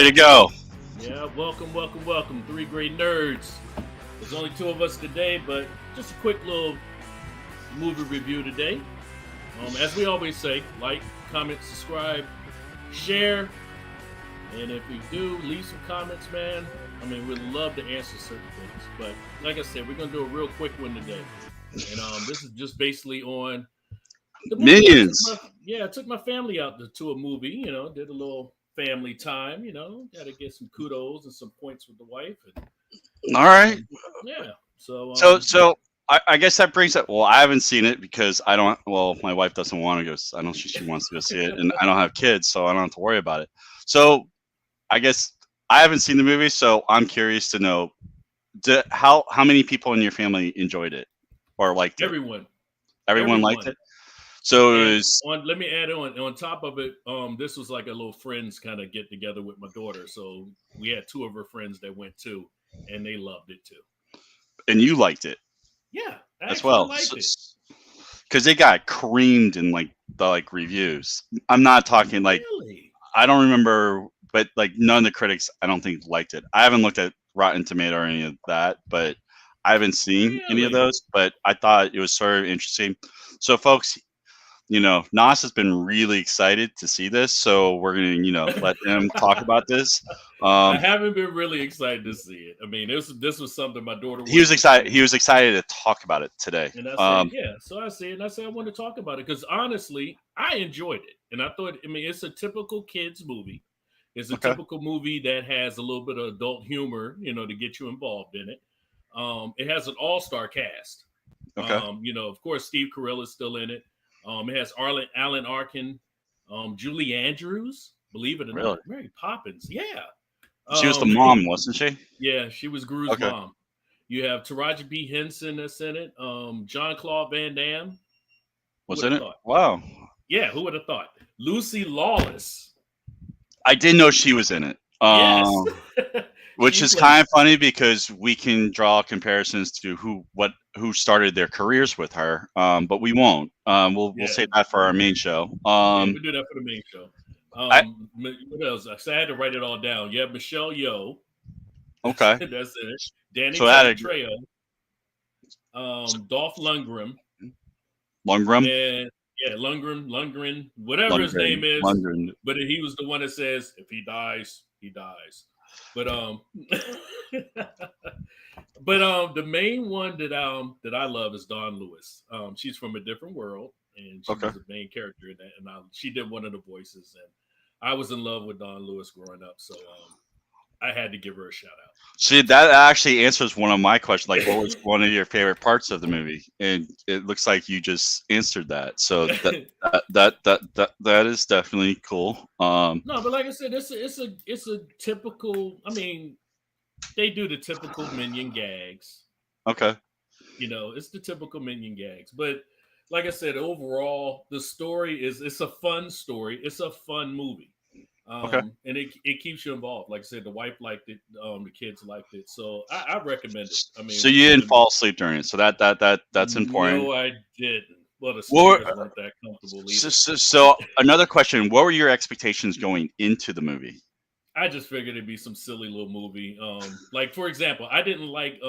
ready to go. Yeah, welcome. Three great nerds. There's only two of us today, but just a quick little movie review today. As we always say, like, comment, subscribe, share, and if we do, leave some comments, man. I mean, we'd love to answer certain things, but like I said, we're gonna do a real quick one today, and this is just basically on the movie. Minions. I took my family out to a movie. Did a little family time. Got to get some kudos and some points with the wife. And, All right. yeah. So So I guess that brings up. Well, I haven't seen it because I don't. Well, my wife doesn't want to go. I don't think she wants to go see it, and I don't have kids, so I don't have to worry about it. So I guess I haven't seen the movie, so I'm curious to know how many people in your family enjoyed it or liked it. Everyone liked it. So it was. Let me add on top of it. This was like a little friends kind of get together with my daughter. So we had two of her friends that went too, and they loved it too. And you liked it. Yeah, I as well, liked it. Because they got creamed in the reviews. I'm not talking Really? I don't remember, but none of the critics I don't think liked it. I haven't looked at Rotten Tomato or any of that, but I haven't seen any of those. But I thought it was sort of interesting. So, folks, Nas has been really excited to see this, so we're gonna let him talk about this. I haven't been really excited to see it. I mean, this was something my daughter. He was excited. He was excited to talk about it today. And I said, yeah. So I said, I want to talk about it because honestly, I enjoyed it, and I thought, I mean, it's a typical kids movie. It's a typical movie that has a little bit of adult humor, to get you involved in it. It has an all-star cast. Okay. Of course, Steve Carell is still in it. It has Alan Arkin, Julie Andrews, believe it or not, Mary Poppins. Yeah. She was the mom, wasn't she? Yeah, she was Gru's mom. You have Taraji B. Henson that's in it. Jean-Claude Van Damme. Was in it? Wow. Yeah, who would have thought? Lucy Lawless. I didn't know she was in it. Yes. Which is kind of funny because we can draw comparisons to who started their careers with her, but we won't. We'll save that for our main show. We'll do that for the main show. What else? I had to write it all down. You have Michelle Yeoh. Okay. That's it. Danny Trejo. Dolph Lundgren. Lundgren? And Lundgren, whatever his name is. Lundgren. But he was the one that says, if he dies, he dies. But the main one that I love is Dawn Lewis. She's from a different world, and she was the main character in that. And she did one of the voices, and I was in love with Dawn Lewis growing up, so I had to give her a shout out. See, that actually answers one of my questions. What was one of your favorite parts of the movie? And it looks like you just answered that. So that is definitely cool. No, but like I said, it's a typical. I mean, they do the typical Minion gags. Okay. It's the typical Minion gags, but like I said, overall, the story it's a fun story. It's a fun movie. And it keeps you involved. Like I said, the wife liked it, the kids liked it, so I recommend it. I mean, so you didn't fall asleep during it, so that's important. No, I didn't. Well, the stairs weren't that comfortable either. So another question: what were your expectations going into the movie? I just figured it'd be some silly little movie. Like for example, I didn't like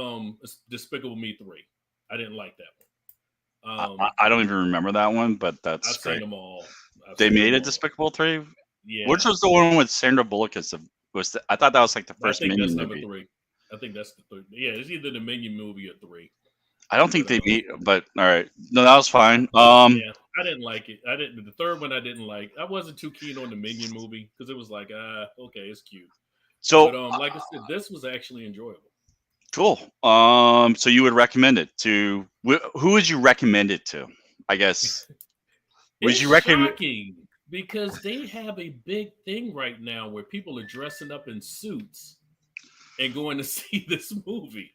Despicable Me 3. I didn't like that one. I don't even remember that one, but that's I've great. seen them all. They made a Despicable 3? Yeah. Which was the one with Sandra Bullock? I thought that was the first Minion movie. Number 3. I think that's the third. Yeah, it's either the Minion movie or 3. I don't think they meet, but all right. No, that was fine. Yeah, I didn't like it. I didn't. The third one I didn't like. I wasn't too keen on the Minion movie because it was like, okay, it's cute. So, but like I said, this was actually enjoyable. Cool. So you would recommend it to who would you recommend it to? I guess. Would you recommend? Shocking because they have a big thing right now where people are dressing up in suits and going to see this movie,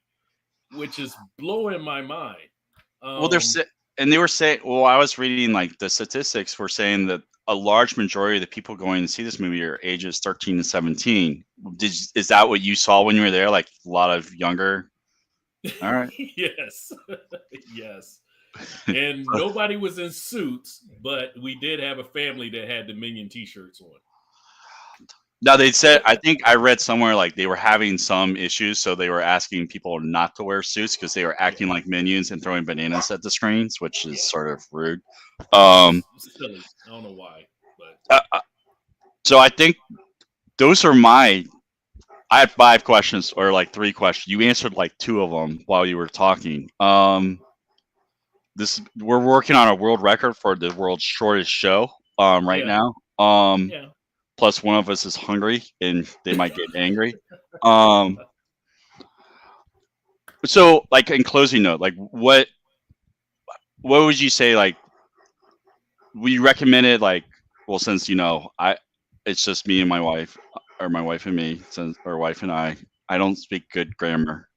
which is blowing my mind. Well, they were saying. Well, I was reading the statistics were saying that a large majority of the people going to see this movie are ages 13 to 17. Is that what you saw when you were there? Like a lot of younger. All right. Yes. Yes. And nobody was in suits, but we did have a family that had the Minion t-shirts on. Now they said, I think I read somewhere like they were having some issues, so they were asking people not to wear suits because they were Yeah, acting like minions and throwing bananas at the screens, which is yeah, sort of rude. which Um, is silly. I don't know why, but uh, uh, so I think those are my. I had 5 questions or like 3 questions. You answered like 2 of them while you were talking. This we're working on a world record for the world's shortest show. Right yeah, now. yeah. Plus one of us is hungry and they might get angry. Um, so like in closing note, like what would you say like we recommended like well since I it's just me and my wife or my wife and me since our wife and I don't speak good grammar.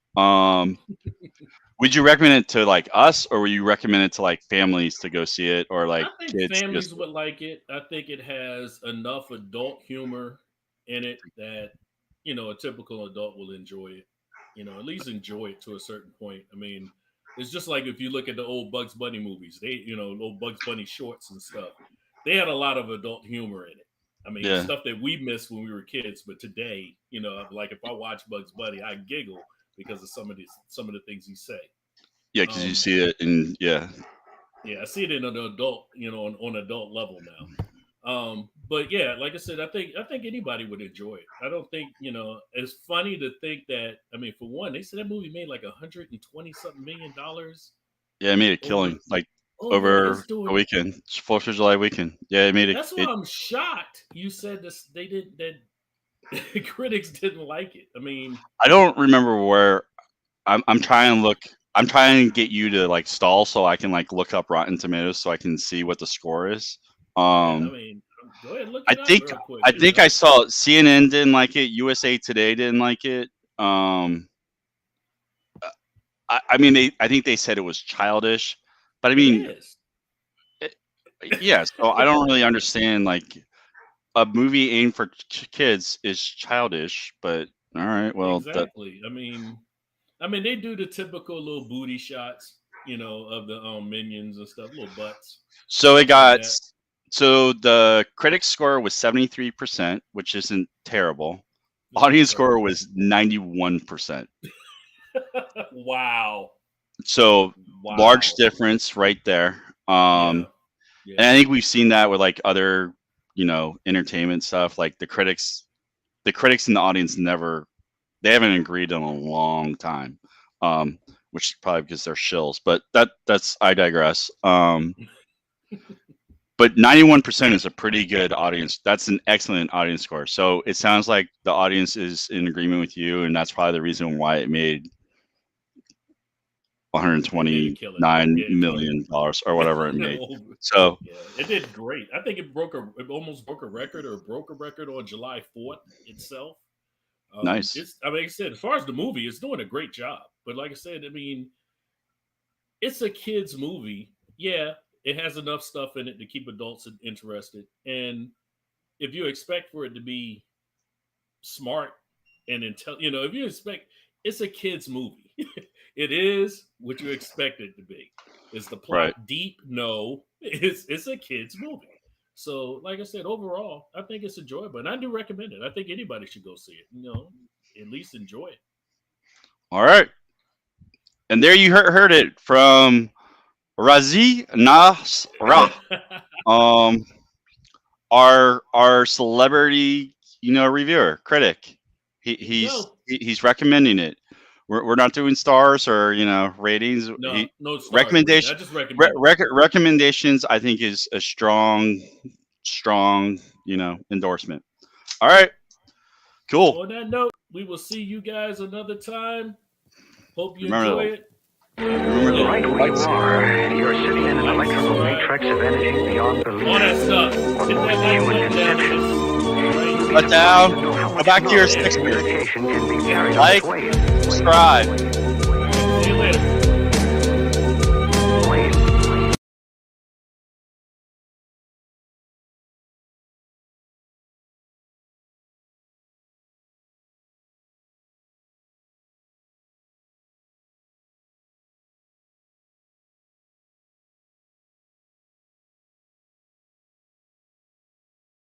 Would you recommend it to like us or would you recommend it to like families to go see it or like I think kids to go families see it? would like it. I think it has enough adult humor in it that a typical adult will enjoy it. At least enjoy it to a certain point. I mean, it's just like if you look at the old Bugs Bunny movies. Old Bugs Bunny shorts and stuff. They had a lot of adult humor in it. I mean, Yeah, stuff that we missed when we were kids, but today, like if I watch Bugs Bunny, I giggle because of some of the things he say. yeah, because you Um, see it and yeah, yeah, I see it in an adult, on adult level now. But yeah, like I said, I think anybody would enjoy it. I don't think it's funny to think that. I mean, for one, they said that movie made like 120 something $1 million yeah, it made a over. killing like Oh yeah, it's over a doing. weekend, 4th of July weekend. Yeah, it made That's why it. I'm shocked. You said this. They did that. Critics didn't like it. I mean, I don't remember where I'm trying to look. I'm trying to get you to like stall so I can like look up Rotten Tomatoes so I can see what the score is. yeah. I Um, mean, go ahead, look I it up think real quick. I think I saw CNN didn't like it. USA Today didn't like it. Um, I mean I think they said it was childish, but I It mean, is. it, yeah. So I don't really understand like a movie aimed for kids is childish, but all right, well that Exactly. I mean, they do the typical little booty shots, of the minions and stuff, little butts, so it stuff like got that. so the critic score was 73%, which isn't terrible. It's not Audience score terrible. was 91%. Wow. So large Wow. difference right there. Yeah. And Yeah. I think we've seen that with like other, entertainment stuff. Like the critics and the audience never, they haven't agreed in a long time. Um, which is probably because they're shills. But that's I digress. But 91% is a pretty good audience. That's an excellent audience score. So it sounds like the audience is in agreement with you, and that's probably the reason why it made It made a killing. 129 Yeah, it killed million dollars or it. whatever it made. So Yeah, it did great. I think it almost broke a record or broke a record on July 4th itself. nice. It's I mean, like I said, as far as the movie, it's doing a great job. But like I said, I mean, it's a kids movie. Yeah, it has enough stuff in it to keep adults interested. And if you expect for it to be smart and if you expect it's a kids movie, it is what you expect it to be. Is the Right. plot deep? No, it's a kids movie. So, like I said, overall, I think it's enjoyable, and I do recommend it. I think anybody should go see it. At least enjoy it. All right. And there you heard it from Razi Nasra. Um, our celebrity, reviewer, critic. There you go. He's recommending it. We're not doing stars or ratings. No, no stars or anything. I Recommendation just recommend it. recommendations. I think is a strong endorsement. All right, cool. On that note, we will see you guys another time. Hope you Remember enjoy the it. remember the Right where you lights. are, you're sitting in an Like, electrical subscribe, matrix of energy beyond belief. all that stuff. What Hit most that like human button down in conception. this. Put It's down. important to know how Go much back to your knowledge and Shakespeare. communication can be carried on Like, its way. subscribe. See you later.